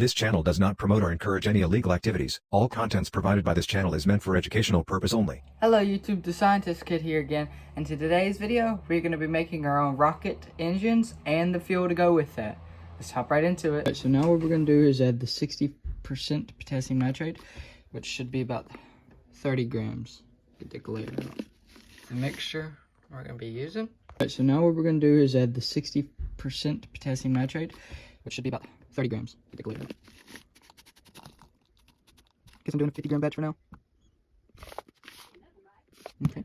This channel does not promote or encourage any illegal activities. All contents provided by this channel is meant for educational purpose only. Hello YouTube, the Scientist Kid here again, and in today's video, we're going to be making our own rocket engines and the fuel to go with that. Let's hop right into it. So now what we're going to do is add the 60% potassium nitrate, which should be about 30 grams. Get the glare out. The mixture we're going to be using. So now what we're going to do is add the 60% potassium nitrate, which should be about 30 grams. Get the glare out. Guess I'm doing a 50 gram batch for now. Okay.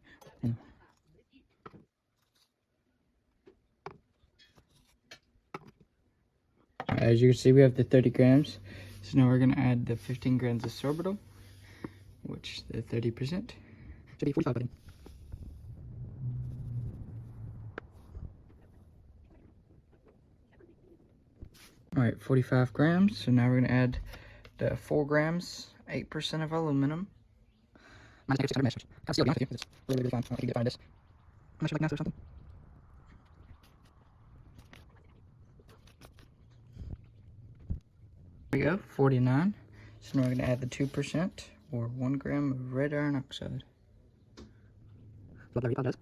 As you can see, we have the 30 grams. So now we're going to add the 15 grams of sorbitol, which the 30% should be 45 by then. Alright, 45 grams. So now we're going to add the 4 grams, 8% of aluminum. Mine's negative 600 mesh, which kind of sealed, to be honest with you, it's really, really fine. I don't think you can find this. Unless you like NASA or something. There we go, 49. So now we're going to add the 2%, or 1 gram of red iron oxide. I apologize.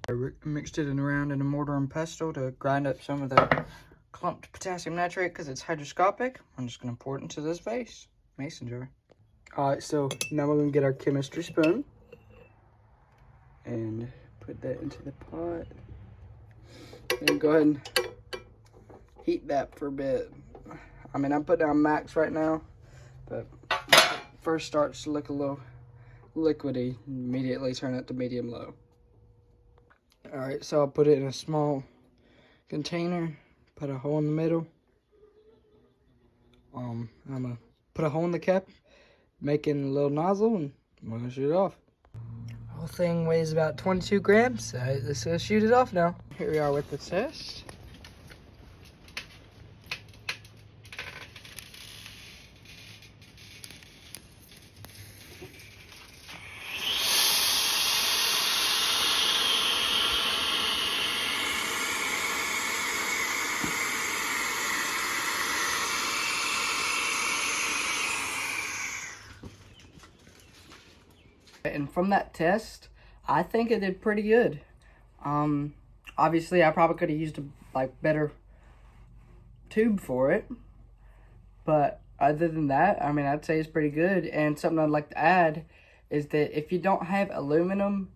I mixed it around in a mortar and pestle to grind up some of the clumped potassium nitrate because it's hydroscopic. I'm just going to pour it into this mason jar. Alright, so now we're going to get our chemistry spoon and put that into the pot. And go ahead and heat that for a bit. I mean, I'm putting on max right now, but first starts to look a little liquidy. Immediately turn it to medium low. Alright, so I'll put it in a small container, put a hole in the middle. I'm gonna put a hole in the cap, making a little nozzle, and I'm gonna shoot it off. The whole thing weighs about 22 grams, so let's go shoot it off now. Here we are with the test. And from that test, I think it did pretty good. Obviously, I probably could have used a better tube for it, but other than that, I mean, I'd say it's pretty good. And something I'd like to add is that if you don't have aluminum,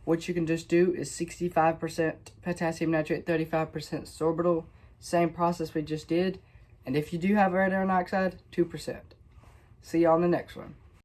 what you can just do is 65% potassium nitrate, 35% sorbitol, same process we just did. And if you do have red iron oxide, 2%. See you on the next one.